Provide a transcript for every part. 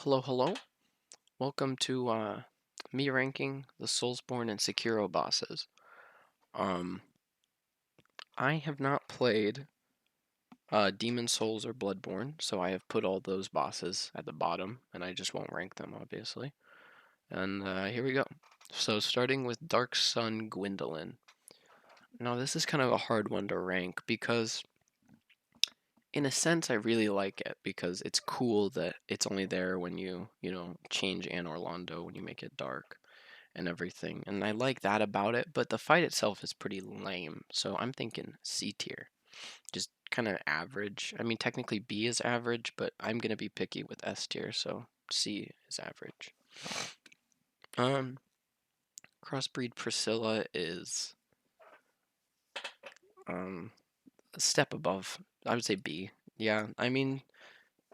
Hello, hello. Welcome to me ranking the Soulsborne and Sekiro bosses. Um, I have not played Demon Souls or Bloodborne, so I have put all those bosses at the bottom, and I just won't rank them, obviously. And here we go. So starting with Dark Sun Gwendolyn. Now this is kind of a hard one to rank because in a sense I really like it because it's cool that it's only there when you change Anor Londo when you make it dark and everything. And I like that about it, but the fight itself is pretty lame. So I'm thinking C tier. Just kind of average. I mean, technically B is average, but I'm going to be picky with S tier, so C is average. Um, Crossbreed Priscilla is a step above. I would say B. Yeah, I mean,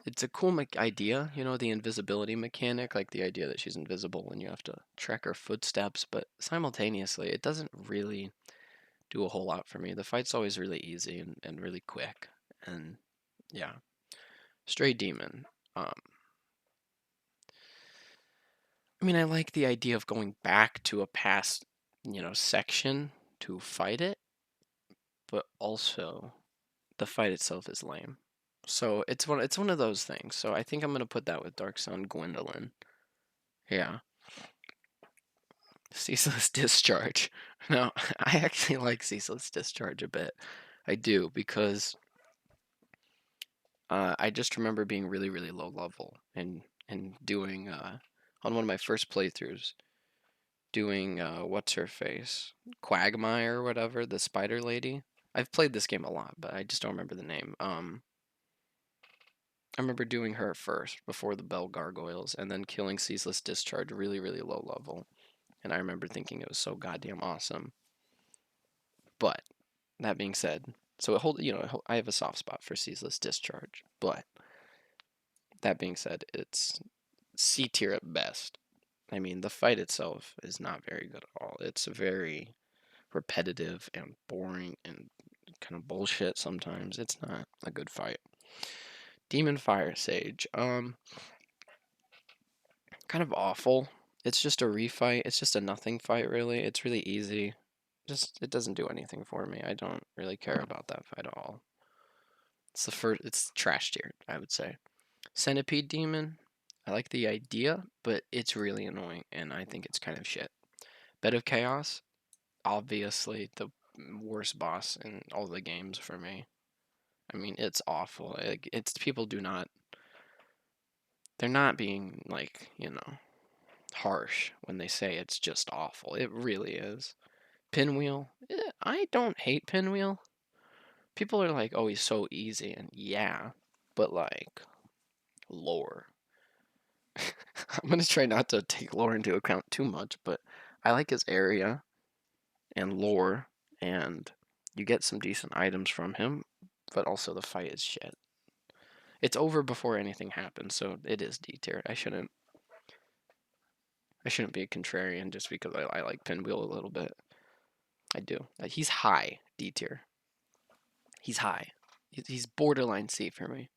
it's a cool idea, the invisibility mechanic, like the idea that she's invisible and you have to track her footsteps, but simultaneously, it doesn't really do a whole lot for me. The fight's always really easy and really quick. And yeah. Stray Demon. Um, I mean, I like the idea of going back to a past, section to fight it, but also the fight itself is lame. So it's one of those things. So I think I'm gonna put that with Dark Sun Gwendolyn. Yeah. Ceaseless Discharge. No, I actually like Ceaseless Discharge a bit. I do because I just remember being really, really low level and doing on one of my first playthroughs, doing what's her face, Quagmire or whatever, the spider lady. I've played this game a lot, but I just don't remember the name. I remember doing her first before the Bell Gargoyles, and then killing Ceaseless Discharge really, really low level. And I remember thinking it was so goddamn awesome. But that being said, so I have a soft spot for Ceaseless Discharge, but that being said, it's C tier at best. I mean, the fight itself is not very good at all. It's very repetitive and boring and kind of bullshit sometimes. It's not a good fight. Demon Fire Sage, kind of awful. It's just a refight. It's just a nothing fight, really. It's really easy. Just it doesn't do anything for me. I don't really care about that fight at all. It's trash tier, I would say. Centipede Demon, I like the idea, but it's really annoying, and I think it's kind of shit. Bed of Chaos, obviously the worst boss in all the games for me. I mean, it's awful. It's people do not. They're not being like harsh when they say it's just awful. It really is. Pinwheel. I don't hate Pinwheel. People are like, oh, he's so easy, and yeah, but like lore. I'm gonna try not to take lore into account too much, but I like his area and lore, and you get some decent items from him, but also the fight is shit. It's over before anything happens, so it is D tier. I shouldn't be a contrarian just because I like Pinwheel a little bit. I do. He's high D tier. He's high. He's borderline C for me.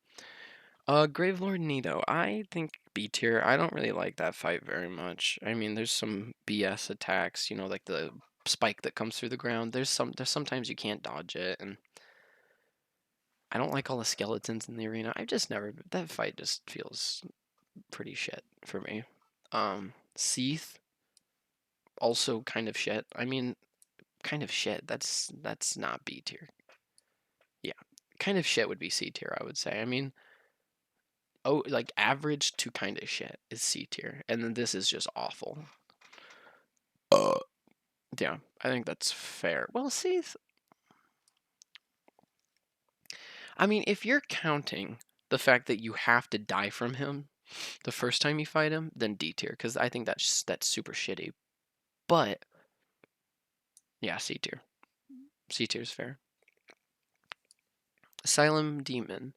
Gravelord Nedo. I think B tier. I don't really like that fight very much. I mean, there's some BS attacks, like the spike that comes through the ground. There's sometimes you can't dodge it, and I don't like all the skeletons in the arena. I just never that fight just feels pretty shit for me. Seath also kind of shit. I mean, kind of shit. That's not B tier. Yeah, kind of shit would be C tier. I would say. I mean, like average to kind of shit is C tier, and then this is just awful. Yeah, I think that's fair. Well, Seath. I mean, if you're counting the fact that you have to die from him the first time you fight him, then D tier, because I think that's super shitty. But yeah, C tier. C tier is fair. Asylum Demon.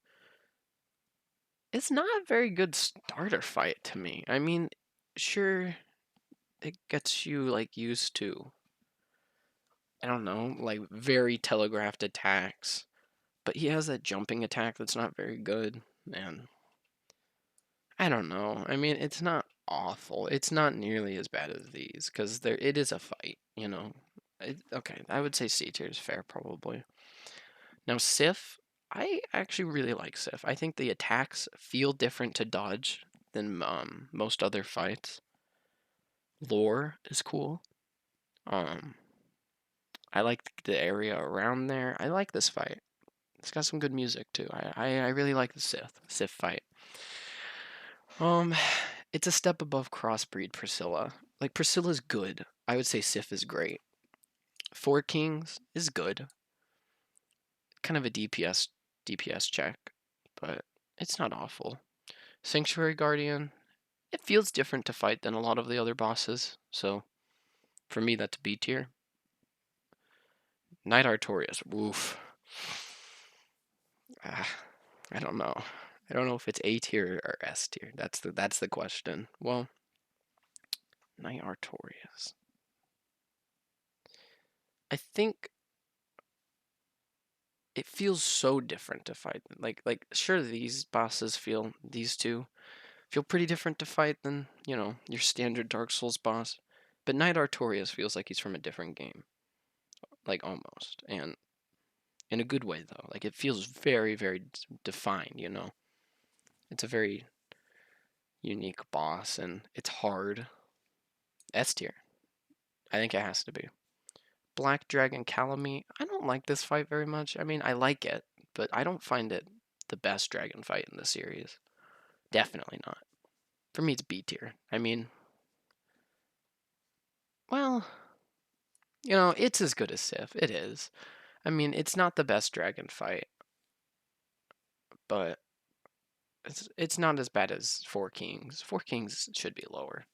It's not a very good starter fight to me. I mean, sure, it gets you like used to, I don't know, like very telegraphed attacks. But he has that jumping attack that's not very good, and I don't know. I mean, it's not awful. It's not nearly as bad as these because it is a fight. You know. Okay, I would say C tier is fair probably. Now Sif, I actually really like Sif. I think the attacks feel different to dodge than most other fights. Lore is cool. I like the area around there. I like this fight. It's got some good music too. I really like the Sif fight. It's a step above Crossbreed Priscilla. Like Priscilla's good. I would say Sif is great. Four Kings is good. Kind of a DPS check, but it's not awful. Sanctuary Guardian, it feels different to fight than a lot of the other bosses, so for me that's B tier. Knight Artorias, woof. I don't know. I don't know if it's A tier or S tier. That's the question. Well, Knight Artorias. I think it feels so different to fight. Like sure these two feel pretty different to fight than, your standard Dark Souls boss. But Knight Artorias feels like he's from a different game. Like almost. And in a good way though. Like it feels very, very defined, It's a very unique boss and it's hard. S tier. I think it has to be. Black Dragon Calamity. I don't like this fight very much. I mean, I like it, but I don't find it the best dragon fight in the series. Definitely not. For me, it's B tier. I mean, well, it's as good as Sif. It is. I mean, it's not the best dragon fight, but it's not as bad as Four Kings. Four Kings should be lower.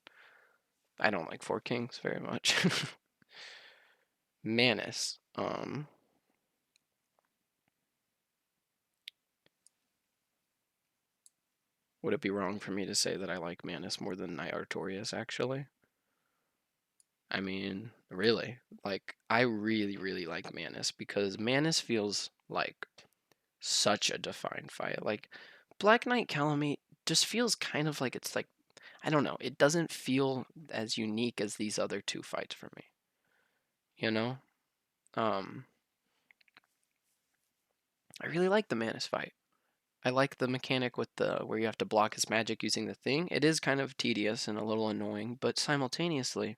I don't like Four Kings very much. Manus. Would it be wrong for me to say that I like Manus more than Knight Artorias, actually? I mean, really. Like, I really, really like Manus because Manus feels like such a defined fight. Like, Black Knight Calamity just feels kind of like it's like, I don't know, it doesn't feel as unique as these other two fights for me. You know? Um, I really like the Manus fight. I like the mechanic with the where you have to block his magic using the thing. It is kind of tedious and a little annoying, but simultaneously,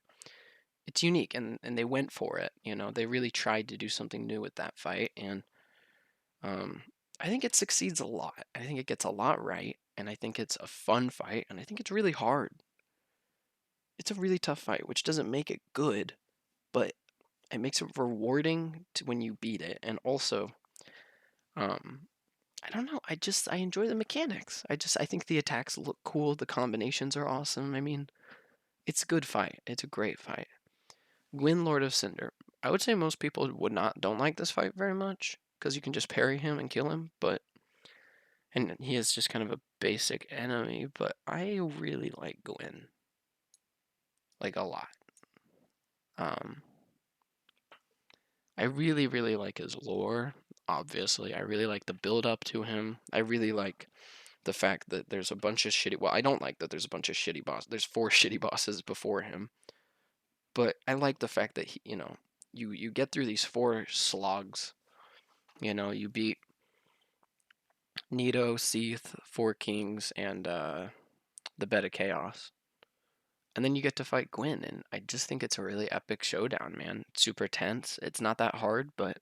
it's unique and they went for it. They really tried to do something new with that fight, and um, I think it succeeds a lot. I think it gets a lot right, and I think it's a fun fight, and I think it's really hard. It's a really tough fight, which doesn't make it good, but it makes it rewarding when you beat it, and also, um, I don't know. I enjoy the mechanics. I think the attacks look cool. The combinations are awesome. I mean, it's a good fight. It's a great fight. Gwyn, Lord of Cinder. I would say most people don't like this fight very much because you can just parry him and kill him, and he is just kind of a basic enemy. But I really like Gwyn, like a lot. Um, I really, really like his lore. Obviously, I really like the build up to him. I really like the fact that there's a bunch of shitty. Well, I don't like that there's a bunch of shitty bosses. There's four shitty bosses before him, but I like the fact that you get through these four slogs. You beat Nedo, Seath, Four Kings, and the Bed of Chaos, and then you get to fight Gwyn, and I just think it's a really epic showdown, man. It's super tense. It's not that hard, but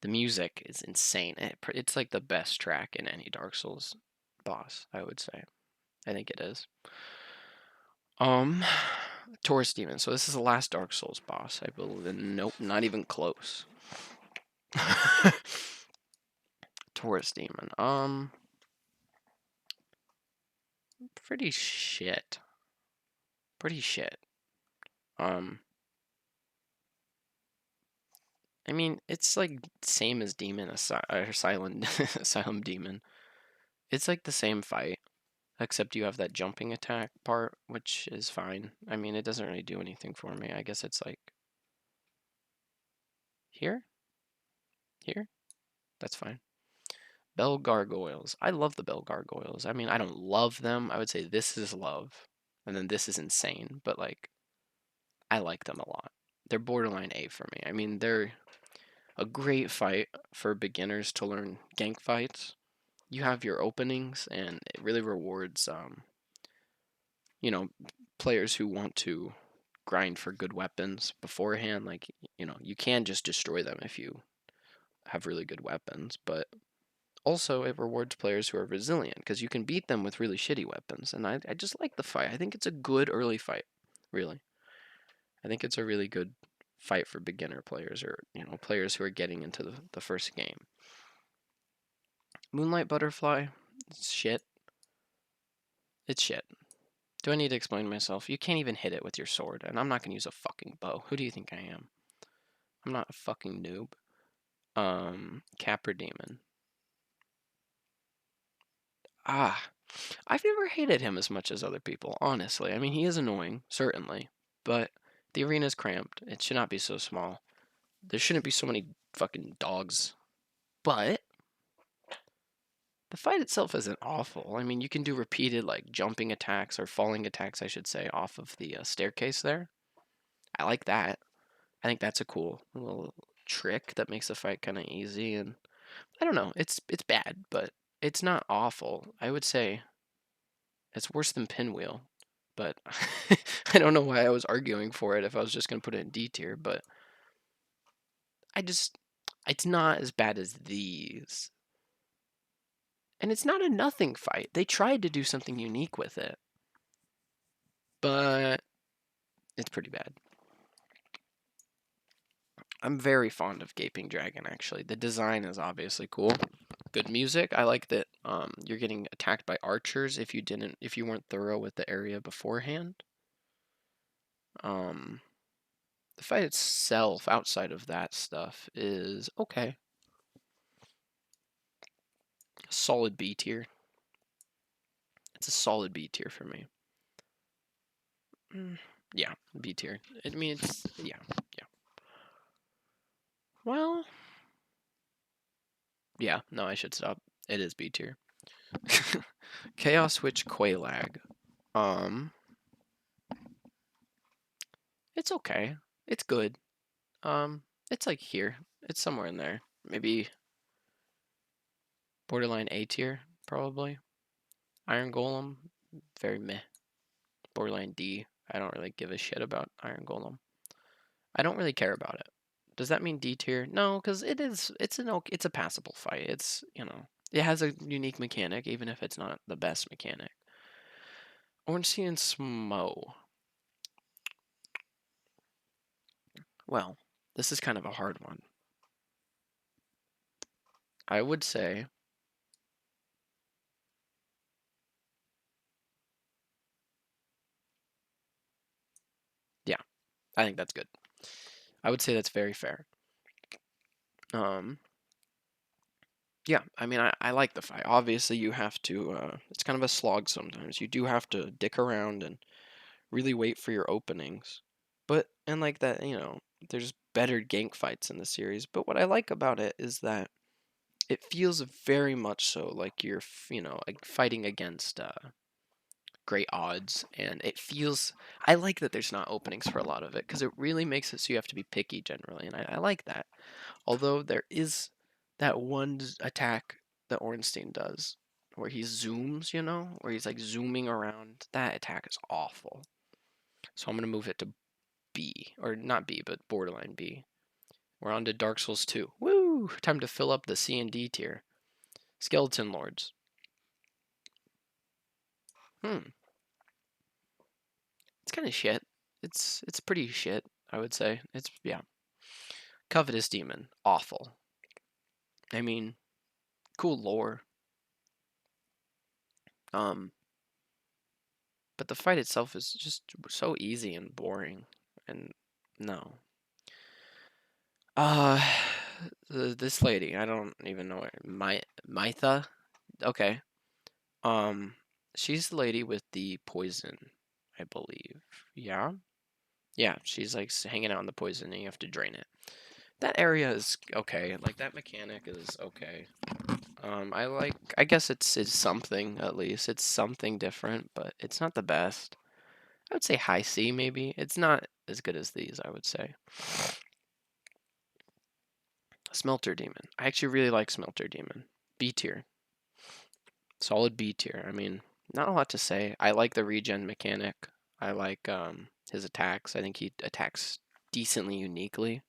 the music is insane. It's like the best track in any Dark Souls boss, I would say. I think it is. Um, Taurus Demon. So this is the last Dark Souls boss, I believe. Nope, not even close. Taurus Demon. Pretty shit. Pretty shit. I mean, it's like same as Demon Asylum Asylum Demon. It's like the same fight, except you have that jumping attack part, which is fine. I mean, it doesn't really do anything for me. I guess it's like here, here. That's fine. Bell Gargoyles. I love the Bell Gargoyles. I mean, I don't love them. I would say this is love. And then this is insane. But, like, I like them a lot. They're borderline A for me. I mean, they're a great fight for beginners to learn gank fights. You have your openings, and it really rewards, you know, players who want to grind for good weapons beforehand. Like, you know, you can just destroy them if you have really good weapons, but also it rewards players who are resilient because you can beat them with really shitty weapons. And I just like the fight. I think it's a good early fight, really. I think it's a really good fight for beginner players, or, you know, players who are getting into the first game. Moonlight Butterfly, it's shit. It's shit. Do I need to explain myself? You can't even hit it with your sword, and I'm not going to use a fucking bow. Who do you think I am? I'm not a fucking noob. Kapper Demon. I've never hated him as much as other people, honestly. I mean, he is annoying, certainly, but the arena's cramped. It should not be so small. There shouldn't be so many fucking dogs. But the fight itself isn't awful. I mean, you can do repeated, like, jumping attacks, or falling attacks, I should say, off of the staircase there. I like that. I think that's a cool little trick that makes the fight kind of easy. And I don't know, it's bad, but it's not awful. I would say it's worse than Pinwheel, but I don't know why I was arguing for it if I was just going to put it in D tier, but it's not as bad as these. And it's not a nothing fight. They tried to do something unique with it, but it's pretty bad. I'm very fond of Gaping Dragon, actually. The design is obviously cool. Good music. I like that you're getting attacked by archers if you weren't thorough with the area beforehand. The fight itself, outside of that stuff, is okay. Solid B tier. It's a solid B tier for me. Yeah, B tier. I mean, yeah. Well, yeah, no, I should stop. It is B tier. Chaos Witch Quailag. It's okay. It's good. It's like here. It's somewhere in there. Maybe borderline A tier, probably. Iron Golem, very meh. Borderline D. I don't really give a shit about Iron Golem. I don't really care about it. Does that mean D tier? No, because it's a passable fight. It's, you know, it has a unique mechanic, even if it's not the best mechanic. Ornstein and Smo. Well, this is kind of a hard one. I would say yeah, I think that's good. I would say that's very fair. Yeah, I mean, I like the fight. Obviously, you have to, it's kind of a slog sometimes. You do have to dick around and really wait for your openings. And like that, you know, there's better gank fights in the series. But what I like about it is that it feels very much so like you're, you know, like fighting against great odds. And I like that there's not openings for a lot of it, because it really makes it so you have to be picky generally. And I like that. Although there is that one attack that Ornstein does where he zooms, you know, where he's like zooming around. That attack is awful. So I'm going to move it to B, or not B, but borderline B. We're on to Dark Souls 2. Woo! Time to fill up the C and D tier. Skeleton Lords. It's kind of shit. It's pretty shit, I would say. Yeah. Covetous Demon. Awful. I mean, cool lore. But the fight itself is just so easy and boring. And no. This lady, I don't even know her. Mytha? Okay. She's the lady with the poison, I believe. Yeah? Yeah, she's like hanging out in the poison and you have to drain it. That area is okay. Like, that mechanic is okay. I guess it's something at least. It's something different, but it's not the best. I would say high C maybe. It's not as good as these, I would say. Smelter Demon. I actually really like Smelter Demon. B tier. Solid B tier. I mean, not a lot to say. I like the regen mechanic. I like his attacks. I think he attacks decently uniquely.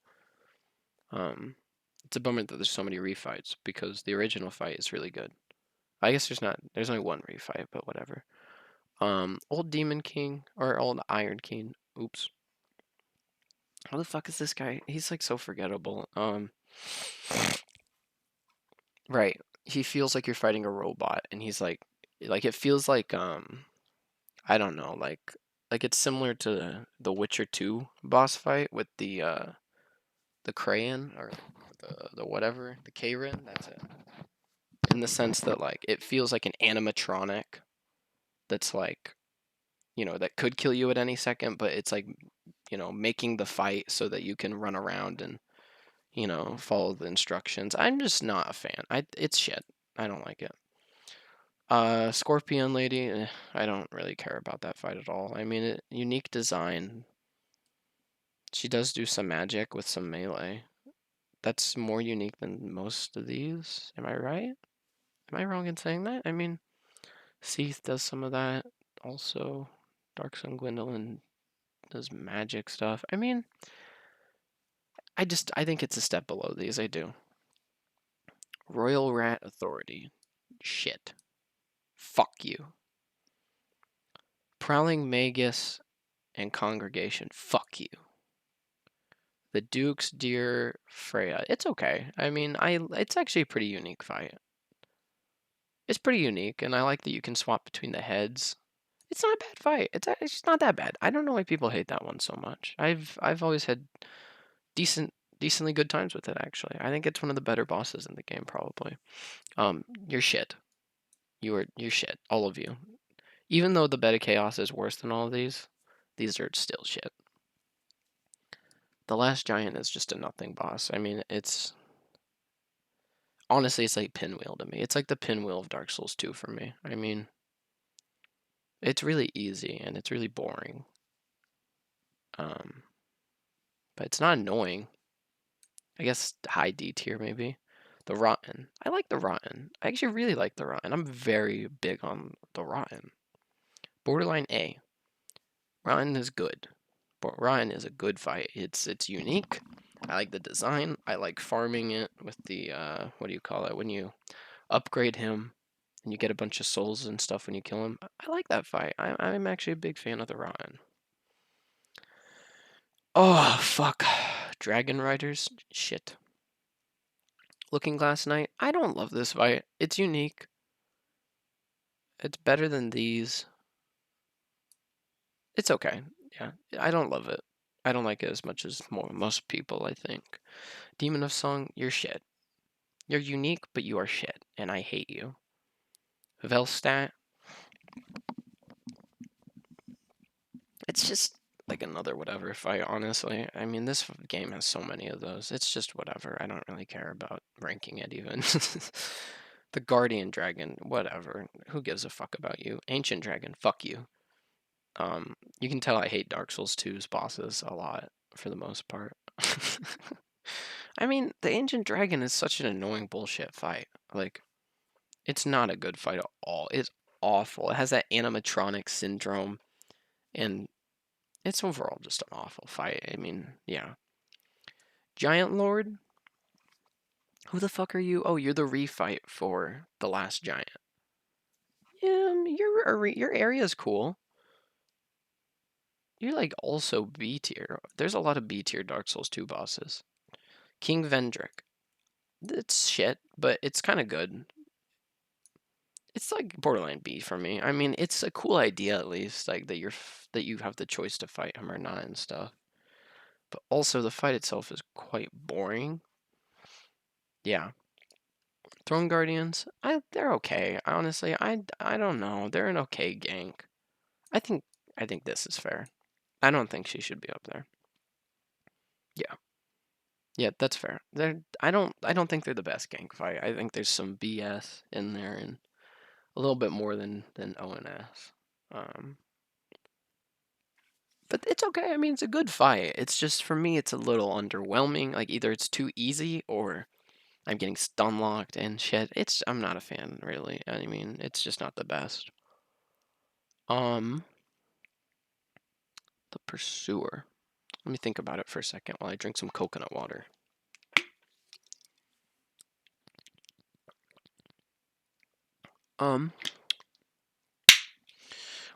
It's a bummer that there's so many refights because the original fight is really good. I guess there's only one refight, but whatever. Old Demon King or old Iron King. Oops. How the fuck is this guy? He's like so forgettable. Right. He feels like you're fighting a robot, and he's like it feels like I don't know, like it's similar to the Witcher 2 boss fight with the crayon or the whatever, the Karen, that's it. In the sense that like it feels like an animatronic that's like, that could kill you at any second, but it's like, making the fight so that you can run around and, follow the instructions. I'm just not a fan. It's shit. I don't like it. Scorpion Lady, I don't really care about that fight at all. I mean, unique design. She does do some magic with some melee. That's more unique than most of these. Am I right? Am I wrong in saying that? I mean, Seath does some of that. Also, Dark Sun Gwendolyn does magic stuff. I mean, I think it's a step below these. I do. Royal Rat Authority. Shit. Fuck you. Prowling Magus and Congregation. Fuck you. The Duke's Dear Freya. It's okay. I mean, it's actually a pretty unique fight. It's pretty unique, and I like that you can swap between the heads. It's not a bad fight. It's not that bad. I don't know why people hate that one so much. I've always had decently good times with it, actually. I think it's one of the better bosses in the game, probably. You're shit. You're shit. All of you. Even though the Bed of Chaos is worse than all of these are still shit. The Last Giant is just a nothing boss. I mean, honestly, it's like Pinwheel to me. It's like the Pinwheel of Dark Souls 2 for me. I mean, it's really easy and it's really boring. But it's not annoying. I guess high D tier maybe. The Rotten. I like the Rotten. I actually really like the Rotten. I'm very big on the Rotten. Borderline A. Rotten is good. But Rotten is a good fight. It's unique. I like the design. I like farming it with the what do you call it? When you upgrade him and you get a bunch of souls and stuff when you kill him. I like that fight. I'm actually a big fan of the Rotten. Oh fuck. Dragon Riders? Shit. Looking Glass Knight? I don't love this fight. It's unique. It's better than these. It's okay. Yeah, I don't love it. I don't like it as much as most people, I think. Demon of Song, you're shit. You're unique, but you are shit, and I hate you. Velstat, it's just like another whatever fight, honestly. I mean, this game has so many of those. It's just whatever. I don't really care about ranking it even. The Guardian Dragon, whatever. Who gives a fuck about you? Ancient Dragon, fuck you. You can tell I hate Dark Souls 2's bosses a lot for the most part. I mean, the Ancient Dragon is such an annoying bullshit fight. Like, it's not a good fight at all. It's awful. It has that animatronic syndrome, and it's overall just an awful fight. I mean, yeah. Giant Lord? Who the fuck are you? Oh, you're the refight for the last giant. Your area's cool. You're like also B tier. There's a lot of B tier Dark Souls 2 bosses. King Vendrick. It's shit, but it's kind of good. It's like borderline B for me. I mean, it's a cool idea at least, like that you have the choice to fight him or not and stuff. But also the fight itself is quite boring. Yeah. Throne Guardians, they're okay. Honestly, I don't know. They're an okay gank. I think I think this is fair. I don't think she should be up there. Yeah. Yeah, that's fair. I don't think they're the best gank fight. I think there's some BS in there and a little bit more than ONS. But it's okay. I mean, it's a good fight. It's just for me, it's a little underwhelming. Like either it's too easy or I'm getting stun locked and shit. I'm not a fan really. I mean, it's just not the best. The Pursuer. Let me think about it for a second while I drink some coconut water.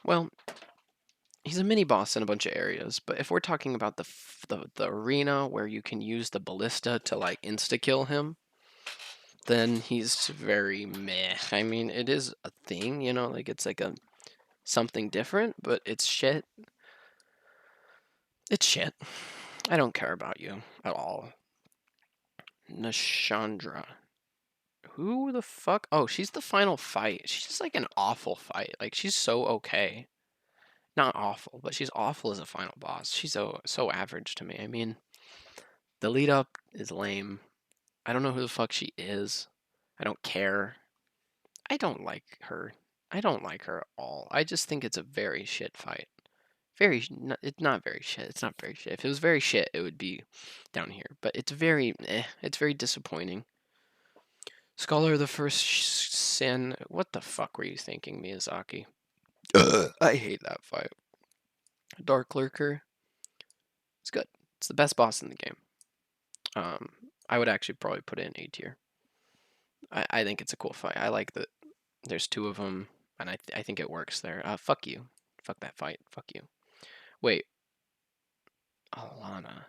Well, he's a mini boss in a bunch of areas, but if we're talking about the arena where you can use the ballista to like insta kill him, then he's very meh. I mean, it is a thing, you know, like it's like a something different, but it's shit. It's shit. I don't care about you at all. Nashandra. Who the fuck? Oh, she's the final fight. She's just like an awful fight. Like she's so okay. Not awful, but she's awful as a final boss. She's so average to me. I mean, the lead up is lame. I don't know who the fuck she is. I don't care. I don't like her. I don't like her at all. I just think it's a very shit fight. It's not very shit. It's not very shit. If it was very shit, it would be down here. But it's very It's very disappointing. Scholar of the First Sin. What the fuck were you thinking, Miyazaki? I hate that fight. Dark Lurker. It's good. It's the best boss in the game. I would actually probably put it in A tier. I think it's a cool fight. I like that there's two of them, and I think it works there. Fuck you. Fuck that fight. Fuck you. Wait. Alana.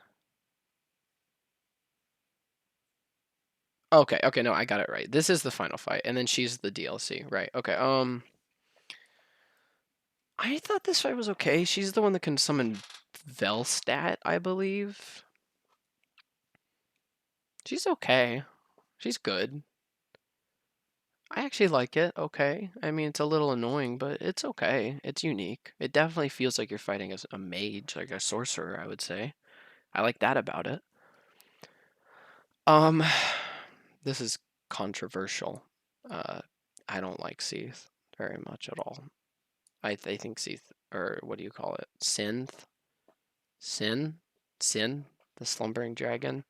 Okay, okay, no, I got it right. This is the final fight, and then she's the DLC, right? Okay, I thought this fight was okay. She's the one that can summon Velstadt, I believe. She's okay. She's good. I actually like it, okay. I mean, it's a little annoying, but it's okay. It's unique. It definitely feels like you're fighting as a mage, like a sorcerer, I would say. I like that about it. Um, this is controversial. Uh, I don't like Seath very much at all. I think Seath, or what do you call it? Sin? The slumbering dragon?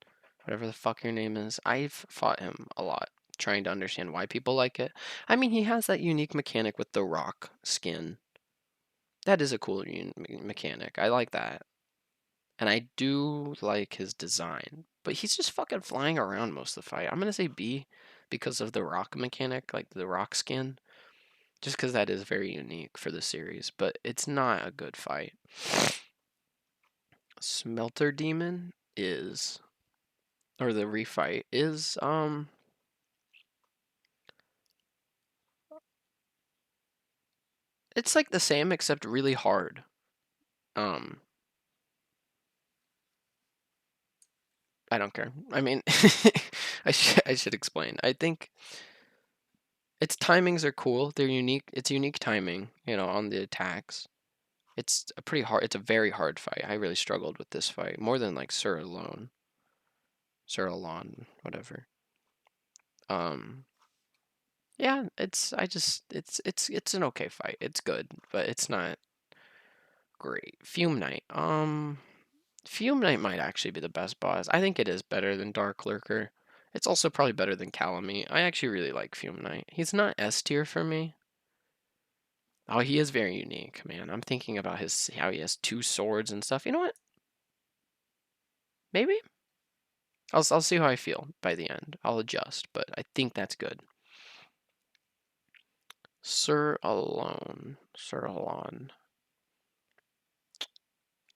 Whatever the fuck your name is. I've fought him a lot, trying to understand why people like it. I mean, he has that unique mechanic with the rock skin. That is a cool mechanic. I like that. And I do like his design. But he's just fucking flying around most of the fight. I'm going to say B because of the rock mechanic, like the rock skin. Just because that is very unique for the series. But it's not a good fight. Smelter Demon is, or the refight is, it's like the same except really hard. I don't care. I mean, I should explain. I think its timings are cool. They're unique. It's unique timing, you know, on the attacks. It's a pretty hard. It's a very hard fight. I really struggled with this fight more than like Sir Alon, whatever. Um, yeah, it's an okay fight. It's good, but it's not great. Fume Knight. Fume Knight might actually be the best boss. I think it is better than Dark Lurker. It's also probably better than Calamity. I actually really like Fume Knight. He's not S tier for me. Oh, he is very unique, man. I'm thinking about how he has two swords and stuff. You know what? Maybe I'll see how I feel by the end. I'll adjust, but I think that's good. Sir Alon.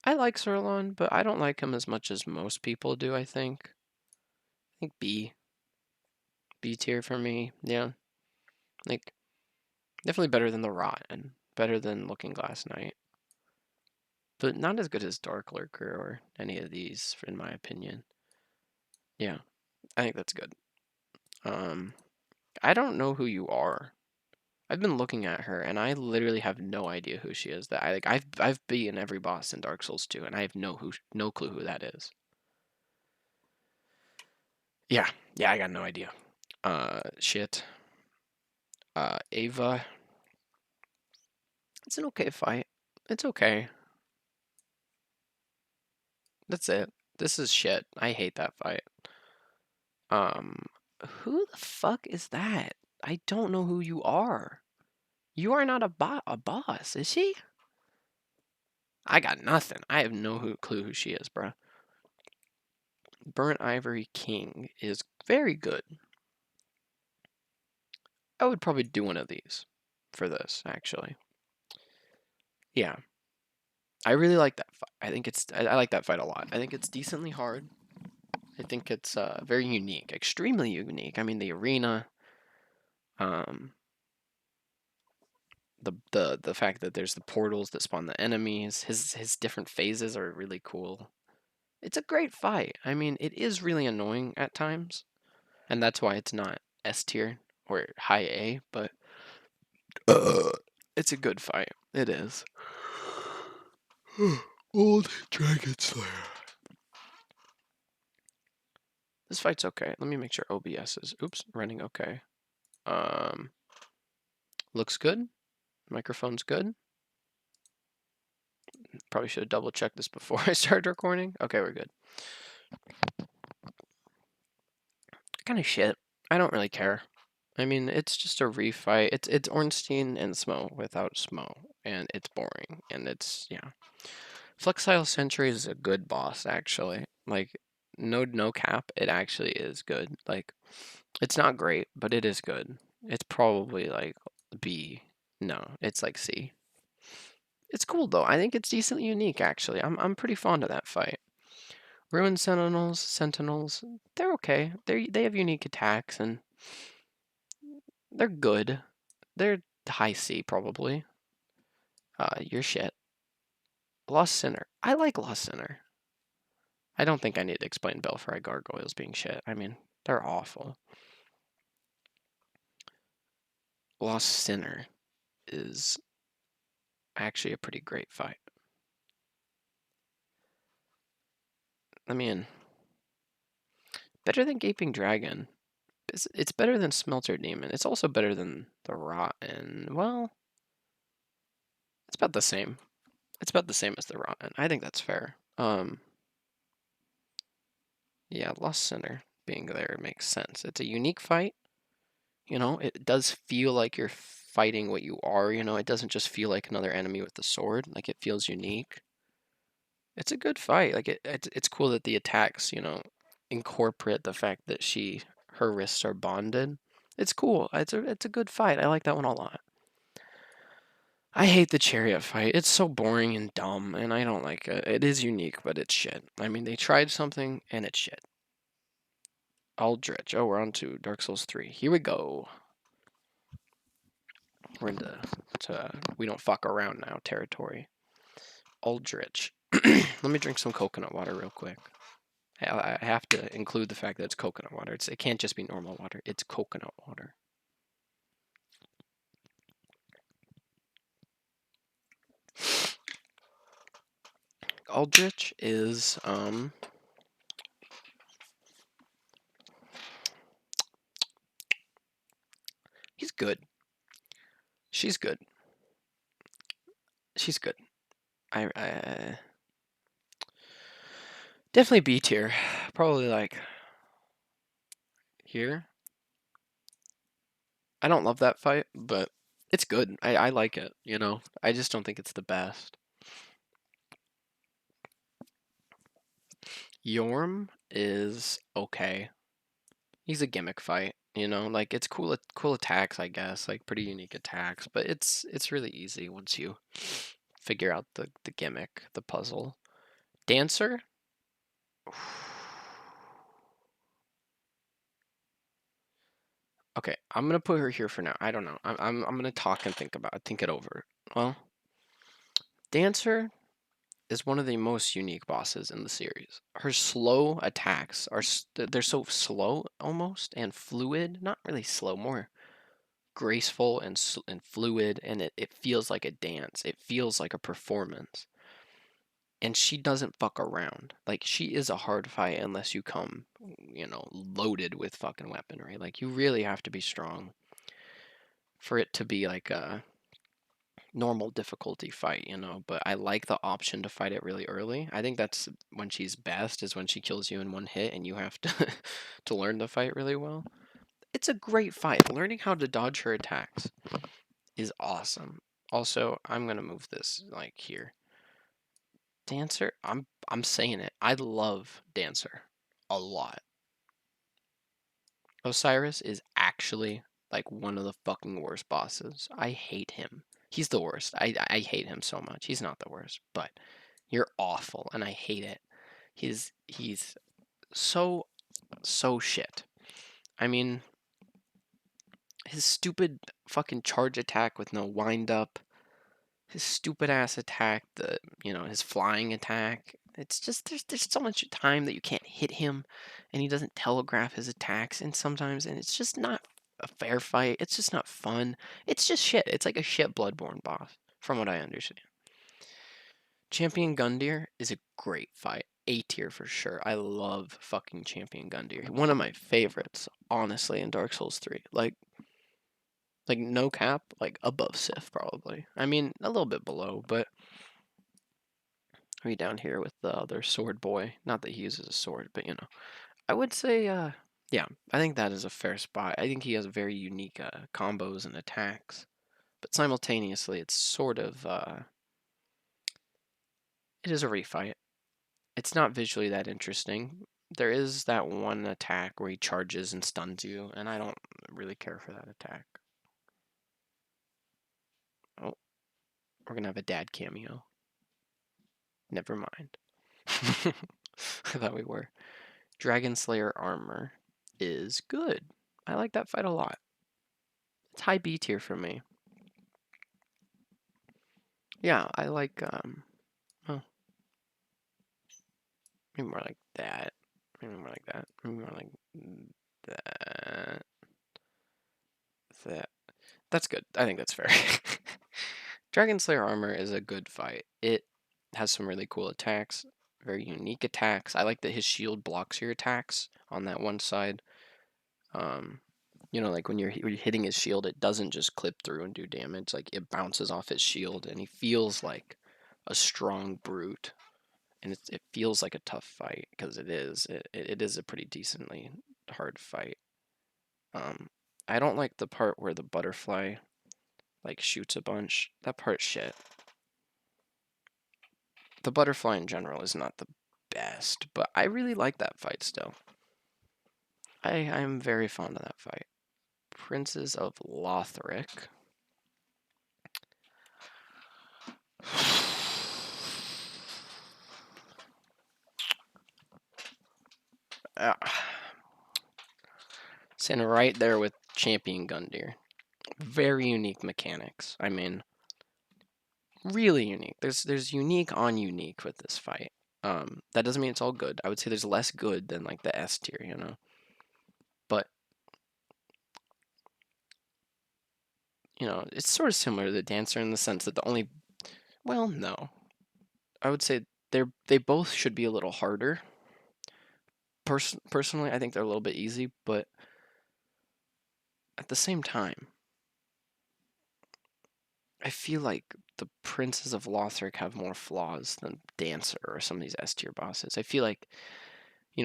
I like Sir Alon, but I don't like him as much as most people do. I think B tier for me. Yeah, like definitely better than the Rot and better than Looking Glass Knight, but not as good as Dark Lurker or any of these, in my opinion. Yeah, I think that's good. I don't know who you are. I've been looking at her, and I literally have no idea who she is. That I've beaten every boss in Dark Souls 2, and I have no clue who that is. Yeah, I got no idea. Shit. Ava. It's an okay fight. It's okay. That's it. This is shit. I hate that fight. Um, who the fuck is that? I don't know who you are. You are not a boss, is she? I got nothing. I have no clue who she is, bruh. Burnt Ivory King is very good. I would probably do one of these for this, actually. Yeah. I really like that fight. I think I like that fight a lot. I think it's decently hard. I think it's very unique, extremely unique. I mean, the arena, um, the fact that there's the portals that spawn the enemies, his different phases are really cool. It's a great fight. I mean, it is really annoying at times, and that's why it's not S tier or high A, but it's a good fight. It is. Old Dragon Slayer. This fight's okay. Let me make sure OBS is running okay. Looks good. Microphone's good. Probably should have double checked this before I started recording. Okay, we're good. Kind of shit. I don't really care. I mean, it's just a refight. It's Ornstein and Smo without Smo, and it's boring. And it's Flexile Sentry is a good boss actually. Like, no cap, it actually is good. Like, it's not great, but it is good. It's probably like B. No, it's like C. It's cool though. I think it's decently unique actually. I'm pretty fond of that fight. Ruined Sentinels, they're okay. They have unique attacks and they're good. They're high C probably. You're shit. Lost Sinner. I like Lost Sinner. I don't think I need to explain Belfry Gargoyles being shit. I mean, they're awful. Lost Sinner is actually a pretty great fight. I mean, better than Gaping Dragon. It's better than Smelter Demon. It's also better than the Rotten. Well, it's about the same. It's about the same as the Rotten. I think that's fair. Yeah, Lost Sinner being there makes sense. It's a unique fight. It does feel like you're fighting what you are. It doesn't just feel like another enemy with the sword. Like, it feels unique. It's a good fight. Like, it's cool that the attacks, incorporate the fact that her wrists are bonded. It's cool. It's a good fight. I like that one a lot. I hate the chariot fight. It's so boring and dumb, and I don't like it. It is unique, but it's shit. I mean, they tried something, and it's shit. Aldrich. Oh, we're on to Dark Souls 3. Here we go. We're into we don't fuck around now territory. Aldrich. Let me drink some coconut water real quick. I have to include the fact that it's coconut water. It can't just be normal water. It's coconut water. Aldrich is he's good. She's good. She's good. I definitely B tier. Probably like here. I don't love that fight, but it's good. I like it, I just don't think it's the best. Yorm is okay. He's a gimmick fight, like it's cool attacks, I guess, like pretty unique attacks, but it's really easy once you figure out the gimmick, the puzzle. Dancer? Okay, I'm gonna put her here for now. I don't know. I'm gonna talk and think it over. Well, Dancer is one of the most unique bosses in the series. Her slow attacks they're so slow almost and fluid, not really slow, more graceful and fluid, and it feels like a dance. It feels like a performance. and she doesn't fuck around. Like, she is a hard fight unless you come, loaded with fucking weaponry. Like, you really have to be strong for it to be like a normal difficulty fight, but I like the option to fight it really early. I think that's when she's best, is when she kills you in one hit and you have to to learn the fight really well. It's a great fight. Learning how to dodge her attacks is awesome. Also, I'm gonna move this like here. Dancer, I'm saying it. I love Dancer a lot. Osiris is actually like one of the fucking worst bosses. I hate him. He's the worst. I hate him so much. He's not the worst, but you're awful and I hate it. He's so shit. I mean, his stupid fucking charge attack with no wind up, his stupid ass attack, his flying attack. It's just there's so much time that you can't hit him, and he doesn't telegraph his attacks, and it's just not a fair fight. It's just not fun. It's just shit. It's like a shit Bloodborne boss, from what I understand. Champion Gundyr is a great fight. A tier for sure. I love fucking Champion Gundyr. One of my favorites, honestly, in Dark Souls 3. Like no cap, like above Sif probably. I mean, a little bit below, but we down here with the other sword boy. Not that he uses a sword, but I would say, yeah, I think that is a fair spot. I think he has very unique combos and attacks, but simultaneously, it's sort of, it is a refight. It's not visually that interesting. There is that one attack where he charges and stuns you, and I don't really care for that attack. Oh, we're gonna have a dad cameo. Never mind. I thought we were. Dragon Slayer armor is good. I like that fight a lot. It's high B tier for me. Yeah, I like, oh, maybe more like that. Maybe more like that. Maybe more like that. That. That's good. I think that's fair. Dragon Slayer armor is a good fight. It has some really cool attacks, very unique attacks. I like that his shield blocks your attacks on that one side. Like when you're hitting his shield, it doesn't just clip through and do damage. Like it bounces off his shield, and he feels like a strong brute, and it feels like a tough fight because it is. It is a pretty decently hard fight. I don't like the part where the butterfly like shoots a bunch. That part's shit. The butterfly in general is not the best, but I really like that fight still. I'm very fond of that fight. Princes of Lothric. Sitting right there with Champion Gundyr. Very unique mechanics. I mean, really unique. There's unique on unique with this fight. That doesn't mean it's all good. I would say there's less good than like the S tier, But it's sort of similar to the Dancer in the sense that well, no. I would say they both should be a little harder. Personally, I think they're a little bit easy, but at the same time, I feel like the Princes of Lothric have more flaws than Dancer or some of these S tier bosses. I feel like,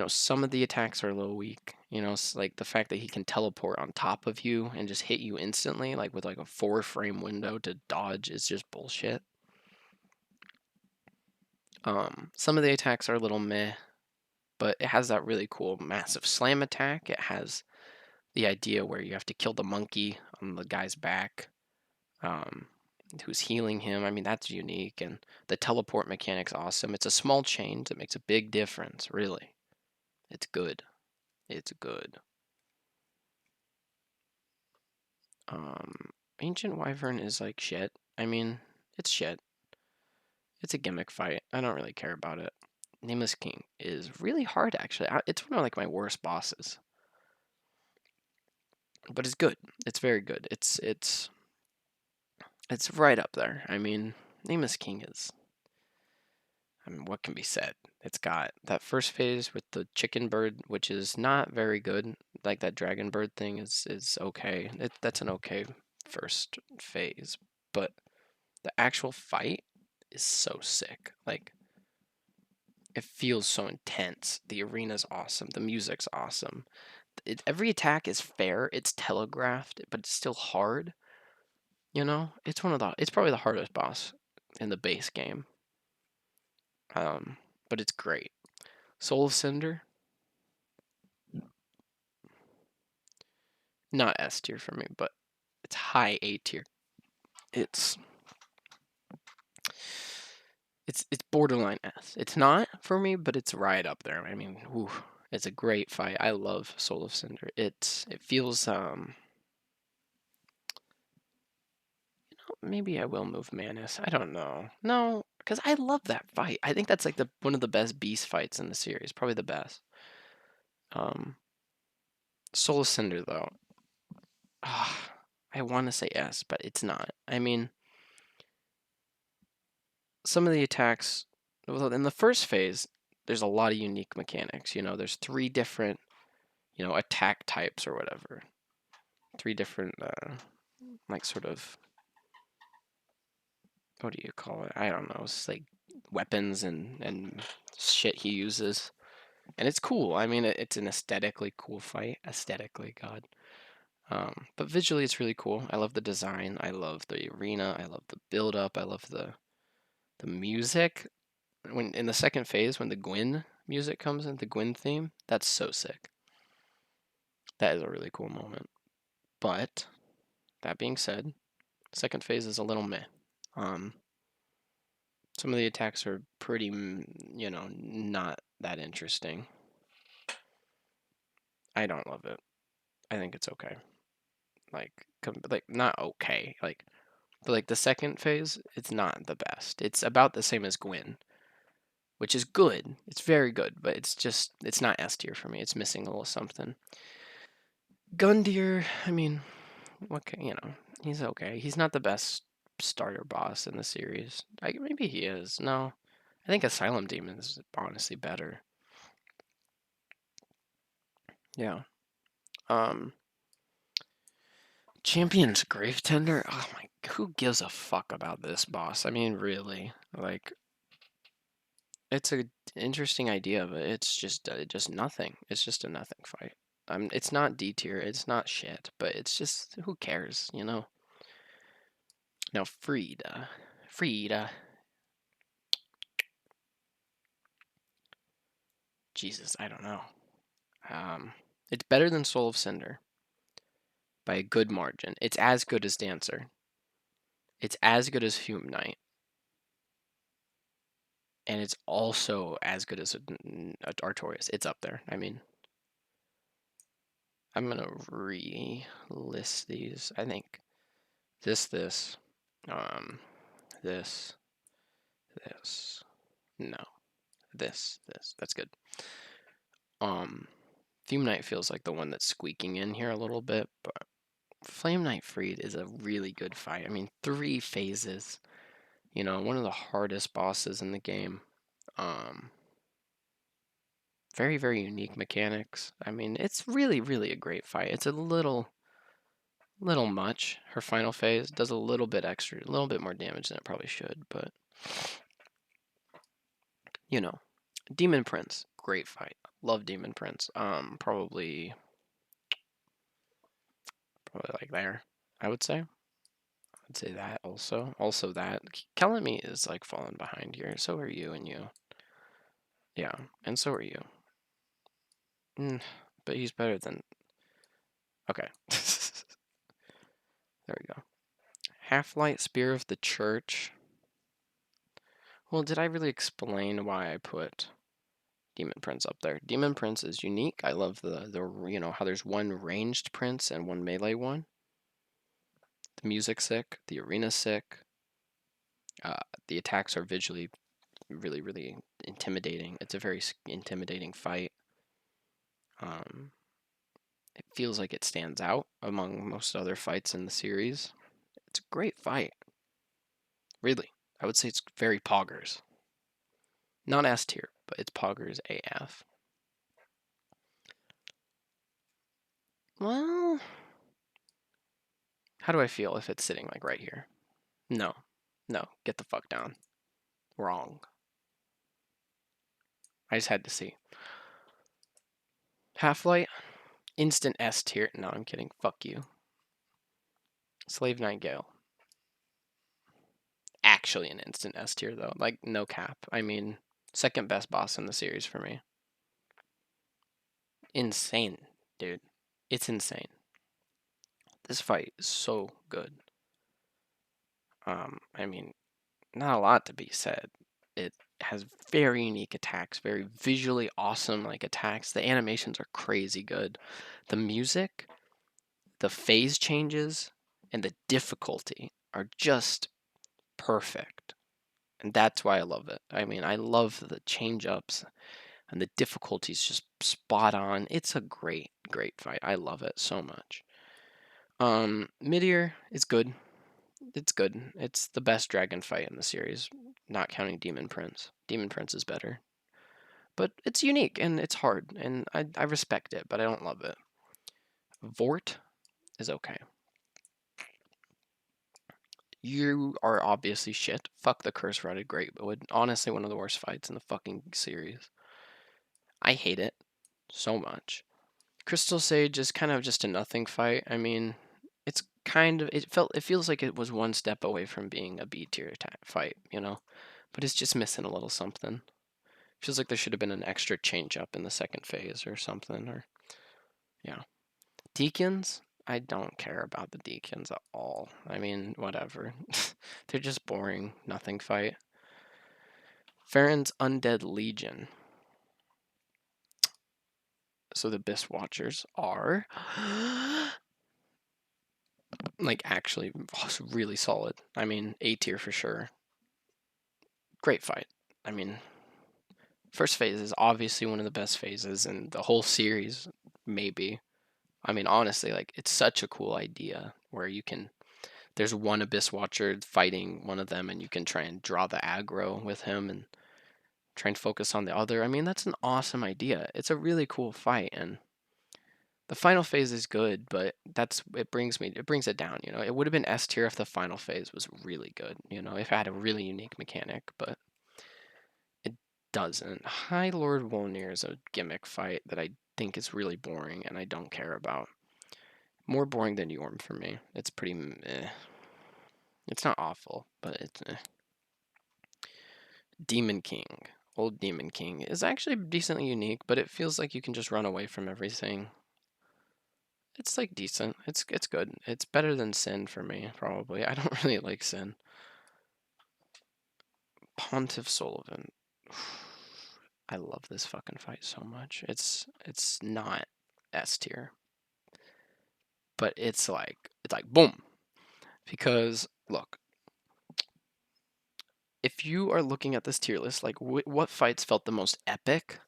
some of the attacks are a little weak. Like the fact that he can teleport on top of you and just hit you instantly, like with like a 4-frame window to dodge, is just bullshit. Some of the attacks are a little meh, but it has that really cool massive slam attack. It has the idea where you have to kill the monkey on the guy's back. Who's healing him. I mean, that's unique, and the teleport mechanic's awesome. It's a small change that makes a big difference, really. It's good. It's good. Ancient Wyvern is like shit. I mean, it's shit. It's a gimmick fight. I don't really care about it. Nameless King is really hard, actually. It's one of like my worst bosses. But it's good. It's very good. It's right up there. I mean, Nameless King is... I mean, what can be said? It's got that first phase with the chicken bird, which is not very good. Like that dragon bird thing is okay. That's an okay first phase, but the actual fight is so sick. Like it feels so intense. The arena's awesome. The music's awesome. Every attack is fair. It's telegraphed, but it's still hard. You know, it's probably the hardest boss in the base game. But it's great. Soul of Cinder, not S tier for me, but it's high A tier. It's it's borderline S. It's not for me, but it's right up there. I mean, it's a great fight. I love Soul of Cinder. It feels maybe I will move Manus. I don't know. No, because I love that fight. I think that's like one of the best beast fights in the series. Probably the best. Soul of Cinder though. I want to say S, but it's not. I mean, some of the attacks, well, in the first phase, there's a lot of unique mechanics. You know, there's 3 different, attack types or whatever. 3 different, like sort of, what do you call it? I don't know. It's like weapons and shit he uses. And it's cool. I mean, it's an aesthetically cool fight. Aesthetically, God. But visually, it's really cool. I love the design. I love the arena. I love the build up. I love the music. When in the second phase, when the Gwyn music comes in, the Gwyn theme, that's so sick. That is a really cool moment. But that being said, second phase is a little meh. Some of the attacks are pretty, not that interesting. I don't love it. I think it's okay. Like not okay. But like the second phase, it's not the best. It's about the same as Gwyn, which is good. It's very good, but it's not S tier for me. It's missing a little something. Gundyr, I mean, he's okay. He's not the best starter boss in the series. Maybe he is. No, I think Asylum Demon is honestly better. Yeah. Champion's Gravetender. Oh my, who gives a fuck about this boss? I mean, really, like, it's a interesting idea, but it's just nothing. It's just a nothing fight. It's not D tier. It's not shit, but it's just who cares, you know? Now Frida. Jesus, I don't know. It's better than Soul of Cinder by a good margin. It's as good as Dancer. It's as good as Fume Knight. And it's also as good as Artorias. It's up there. I mean, I'm going to re-list these. I think this, this, no, this. That's good. Fume Knight feels like the one that's squeaking in here a little bit, but Flame Knight Freed is a really good fight. I mean, 3 phases. You know, one of the hardest bosses in the game. Very, very unique mechanics. I mean, it's really, really a great fight. It's a little much. Her final phase does a little bit extra, a little bit more damage than it probably should, but you know, Demon Prince, great fight. Love Demon Prince. Probably like there, I would say. I'd say that also. Also that Calamity is like falling behind here. So are you and you. Yeah, and so are you. But he's better than. Okay. There we go. Half-Light Spear of the Church. Well, did I really explain why I put Demon Prince up there? Demon Prince is unique. I love the how there's one ranged prince and one melee one. The music's sick. The arena's sick. The attacks are visually really, really intimidating. It's a very intimidating fight. It feels like it stands out among most other fights in the series. It's a great fight. Really. I would say it's very poggers. Not S tier, but it's poggers AF. Well, how do I feel if it's sitting like right here? No, get the fuck down. Wrong. I just had to see. Half-Light, instant S tier. No, I'm kidding. Fuck you. Slave Knight Gale. Actually an instant S tier though. Like, no cap. I mean, second best boss in the series for me. Insane, dude. It's insane. This fight is so good. I mean, not a lot to be said. It has very unique attacks, very visually awesome like attacks. The animations are crazy good. The music, the phase changes, and the difficulty are just perfect. And that's why I love it. I mean, I love the change ups and the difficulty's just spot on. It's a great, great fight. I love it so much. Midir is good. It's good. It's the best dragon fight in the series, not counting Demon Prince. Demon Prince is better. But it's unique and it's hard, and I respect it, but I don't love it. Vort is okay. You are obviously shit. Fuck the Curse Rotted Greatwood. Honestly, one of the worst fights in the fucking series. I hate it so much. Crystal Sage is kind of just a nothing fight. I mean, it's kind of it feels like it was one step away from being a B tier fight, you know, but it's just missing a little something. Feels like there should have been an extra change up in the second phase or something. Or yeah, Deacons. I don't care about the Deacons at all. I mean, whatever. They're just boring, nothing fight. Farron's Undead Legion. So the Abyss Watchers are like actually really solid. I mean, A tier for sure. Great fight. I mean, first phase is obviously one of the best phases in the whole series, maybe. I mean, honestly, like, it's such a cool idea where you can, there's one Abyss Watcher fighting one of them, and you can try and draw the aggro with him and try and focus on the other. I mean, that's an awesome idea. It's a really cool fight, and the final phase is good, but it brings it down, you know. It would have been S tier if the final phase was really good, you know, if it had a really unique mechanic, but it doesn't. High Lord Wolnir is a gimmick fight that I think is really boring and I don't care about. More boring than Yorm for me. It's pretty meh. It's not awful, but it's eh. Demon King. Old Demon King is actually decently unique, but it feels like you can just run away from everything. It's like decent. It's good. It's better than Sin for me, probably. I don't really like Sin. Pontiff Sullivan. I love this fucking fight so much. It's not S tier, but it's like boom. Because look, if you are looking at this tier list, like what fights felt the most epic?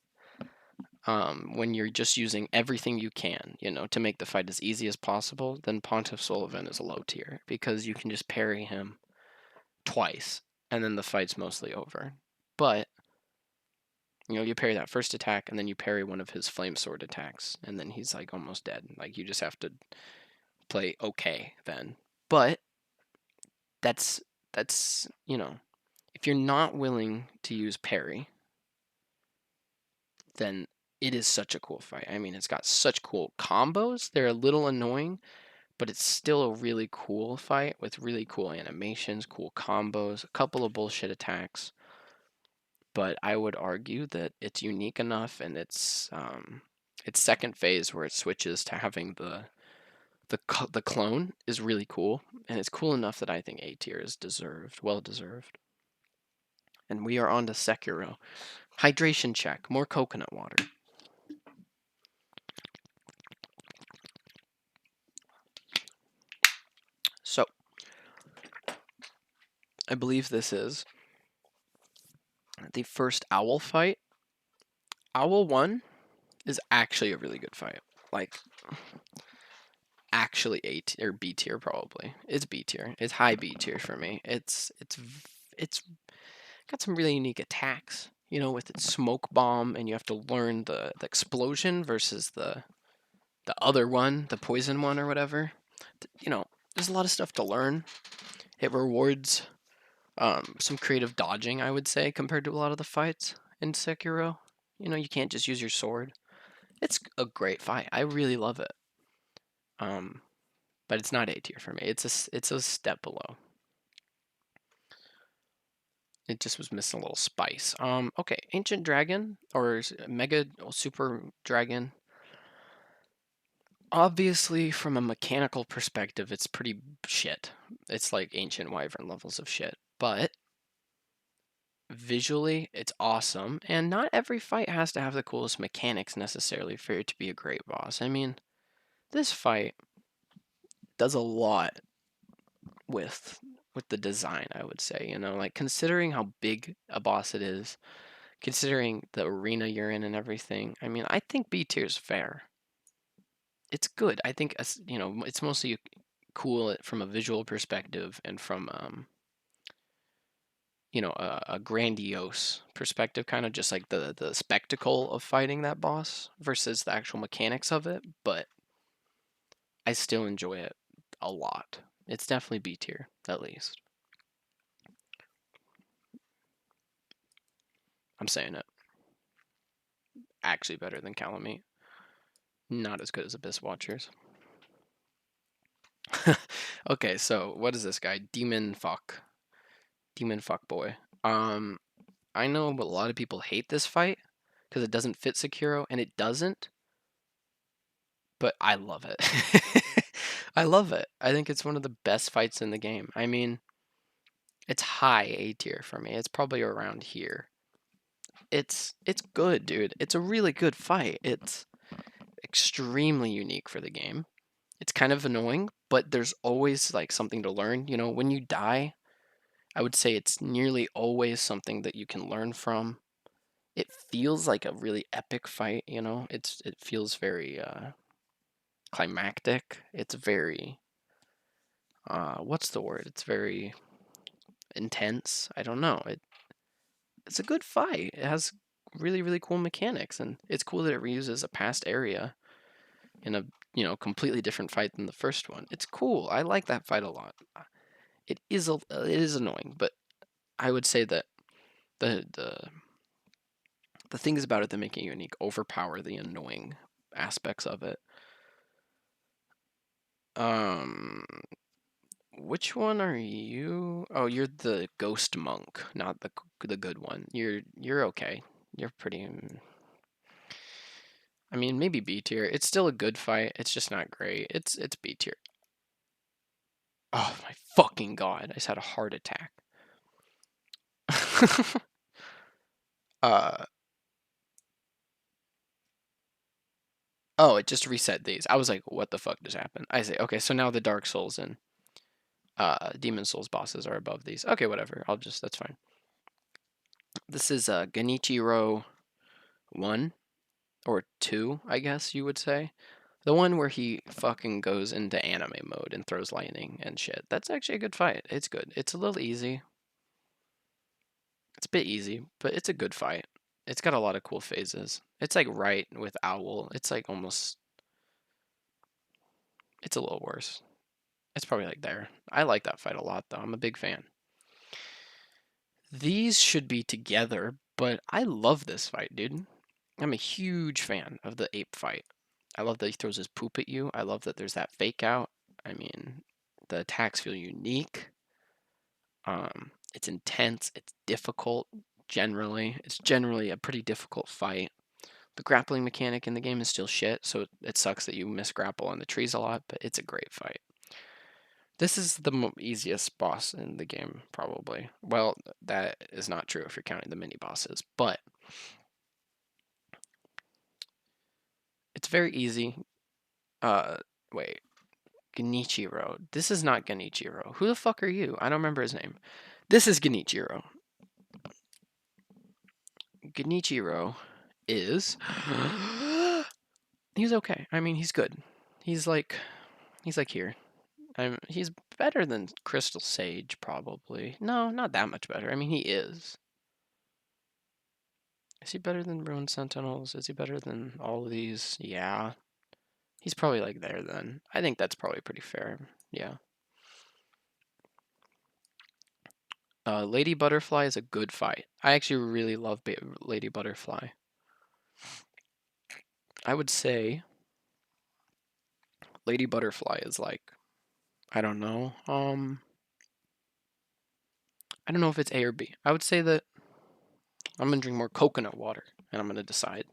When you're just using everything you can, you know, to make the fight as easy as possible, then Pontiff Sullivan is a low tier because you can just parry him twice and then the fight's mostly over. But you know, you parry that first attack and then you parry one of his flame sword attacks and then he's like almost dead. Like, you just have to play okay then. But that's you know, if you're not willing to use parry, then it is such a cool fight. I mean, it's got such cool combos. They're a little annoying, but it's still a really cool fight with really cool animations, cool combos, a couple of bullshit attacks. But I would argue that it's unique enough, and its second phase where it switches to having the clone is really cool, and it's cool enough that I think A tier is deserved, well deserved. And we are on to Sekiro. Hydration check, more coconut water. So, I believe this is the first owl fight. Owl 1 is actually a really good fight. Like, actually A tier or B tier probably. It's B tier. It's high B tier for me. It's got some really unique attacks. you know, with its smoke bomb, and you have to learn the explosion versus the other one, the poison one or whatever. You know, there's a lot of stuff to learn. It rewards some creative dodging, I would say, compared to a lot of the fights in Sekiro. You know, you can't just use your sword. It's a great fight. I really love it. But it's not A tier for me. It's a step below. It just was missing a little spice. Okay, Ancient Dragon or Mega Super Dragon. Obviously, from a mechanical perspective, it's pretty shit. It's like Ancient Wyvern levels of shit. But visually, it's awesome. And not every fight has to have the coolest mechanics necessarily for it to be a great boss. I mean, this fight does a lot with the design, I would say. You know, like considering how big a boss it is, considering the arena you're in and everything. I mean, I think B tier is fair. It's good. I think you know, it's mostly cool from a visual perspective and from you know, a grandiose perspective, kind of just like the spectacle of fighting that boss versus the actual mechanics of it. But I still enjoy it a lot. It's definitely B tier, at least. I'm saying it. Actually better than Calamity. Not as good as Abyss Watchers. Okay, so what is this guy? Demon fuck. Demon fuck boy. I know a lot of people hate this fight because it doesn't fit Sekiro, and it doesn't, but I love it. I love it. I think it's one of the best fights in the game. I mean, it's high A tier for me. It's probably around here. It's good, dude. It's a really good fight. It's extremely unique for the game. It's kind of annoying, but there's always like something to learn. You know, when you die, I would say it's nearly always something that you can learn from. It feels like a really epic fight, you know? It feels very climactic. It's very what's the word? It's very intense. I don't know. It's a good fight. It has really really cool mechanics, and it's cool that it reuses a past area in a, you know, completely different fight than the first one. It's cool. I like that fight a lot. It is annoying, but I would say that the the the things about it that make it unique overpower the annoying aspects of it. Um, which one are you? Oh, you're the ghost monk, not the good one. You're okay. You're pretty. I mean, maybe B tier. It's still a good fight. It's just not great. It's B tier. Oh my fucking god! I just had a heart attack. uh. Oh, it just reset these. I was like, what the fuck just happened? I say, okay, so now the Dark Souls and Demon Souls bosses are above these. Okay, whatever. That's fine. This is Genichiro 1 or 2, I guess you would say. The one where he fucking goes into anime mode and throws lightning and shit. That's actually a good fight. It's good. It's a little easy. It's a bit easy, but it's a good fight. It's got a lot of cool phases. It's like right with Owl. It's like almost. It's a little worse. It's probably like there. I like that fight a lot though. I'm a big fan. These should be together, but I love this fight, dude. I'm a huge fan of the ape fight. I love that he throws his poop at you. I love that there's that fake out. I mean, the attacks feel unique. It's intense. It's difficult. It's generally a pretty difficult fight. The grappling mechanic in the game is still shit, so it sucks that you miss grapple on the trees a lot. But it's a great fight. This is the easiest boss in the game, probably. Well, that is not true if you're counting the mini bosses, but it's very easy. Wait, Genichiro. This is not Genichiro. Who the fuck are you? I don't remember his name. This is Genichiro. Genichiro is. He's okay. I mean, he's good. He's like here. He's better than Crystal Sage, probably. No, not that much better. I mean, he is. Is he better than Ruined Sentinels? Is he better than all of these? Yeah. He's probably like there then. I think that's probably pretty fair. Yeah. Lady Butterfly is a good fight. I actually really love Lady Butterfly. I would say Lady Butterfly is like, I don't know. I don't know if it's A or B. I would say that I'm gonna drink more coconut water and I'm gonna decide.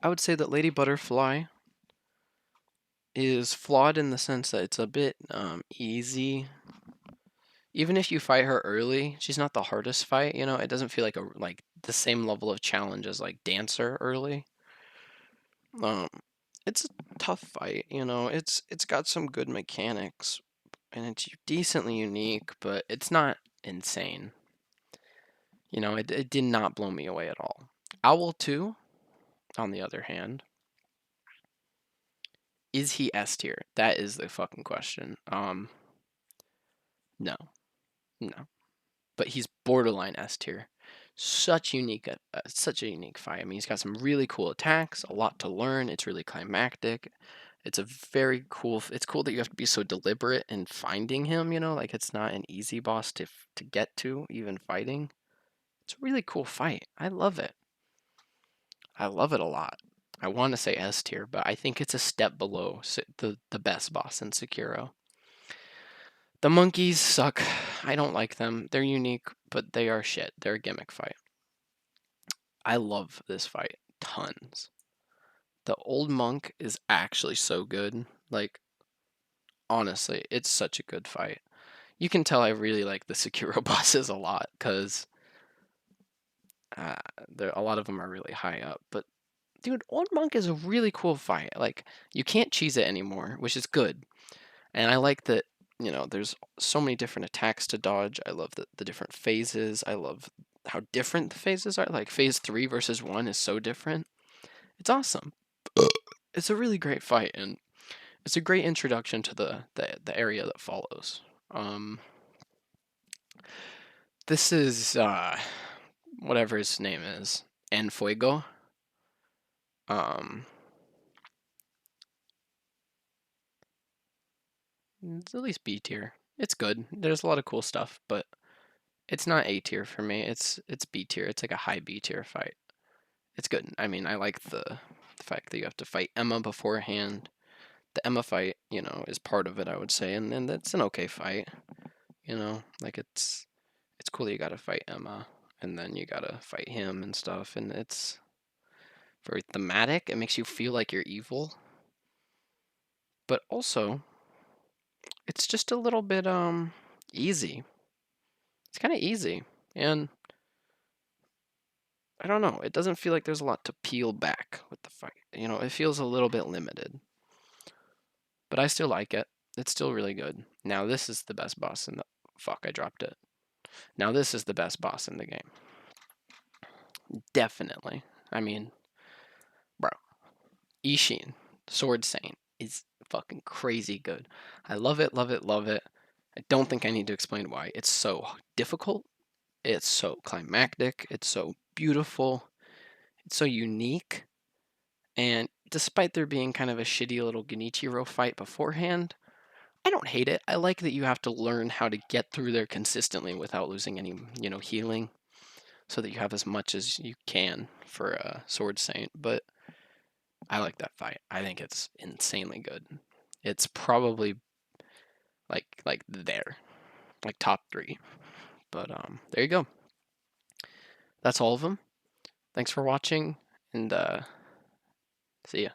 I would say that Lady Butterfly is flawed in the sense that it's a bit easy. Even if you fight her early, she's not the hardest fight. You know, it doesn't feel like the same level of challenge as like Dancer early. It's a tough fight. You know, it's got some good mechanics and it's decently unique, but it's not insane. You know, it did not blow me away at all. Owl 2, on the other hand, is he S tier? That is the fucking question. No, no, but he's borderline S tier. Such a unique fight. I mean, he's got some really cool attacks, a lot to learn. It's really climactic. It's a very cool. It's cool that you have to be so deliberate in finding him. You know, like it's not an easy boss to get to, even fighting. It's a really cool fight. I love it. I love it a lot. I want to say S tier, but I think it's a step below the best boss in Sekiro. The monkeys suck. I don't like them. They're unique, but they are shit. They're a gimmick fight. I love this fight. Tons. The old monk is actually so good. Like, honestly, it's such a good fight. You can tell I really like the Sekiro bosses a lot, because a lot of them are really high up. But, dude, old monk is a really cool fight. Like, you can't cheese it anymore, which is good. And I like that, you know, there's so many different attacks to dodge. I love the different phases. I love how different the phases are. Like, phase 3 versus 1 is so different. It's awesome. It's a really great fight, and it's a great introduction to the area that follows. This is whatever his name is, Enfuego. It's at least B tier. It's good. There's a lot of cool stuff, but it's not A tier for me. It's B tier. It's like a high B tier fight. It's good. I mean, I like the fact that you have to fight Emma beforehand. The Emma fight, you know, is part of it, I would say, and that's an okay fight. You know, like it's cool that you gotta fight Emma, and then you gotta fight him and stuff, and it's very thematic. It makes you feel like you're evil, but also it's just a little bit easy. It's kind of easy, and I don't know. It doesn't feel like there's a lot to peel back with the fight. You know, it feels a little bit limited, but I still like it. It's still really good. Now this is the best boss in the. Fuck, I dropped it. Now this is the best boss in the game. Definitely. I mean, bro, Ishin, Sword Saint, is fucking crazy good. I love it, love it, love it. I don't think I need to explain why. It's so difficult. It's so climactic. It's so beautiful. It's so unique. And despite there being kind of a shitty little Genichiro fight beforehand, I don't hate it. I like that you have to learn how to get through there consistently without losing any, you know, healing, so that you have as much as you can for a Sword Saint. But I like that fight. I think it's insanely good. It's probably like there, like top 3. But there you go. That's all of them. Thanks for watching, and see ya.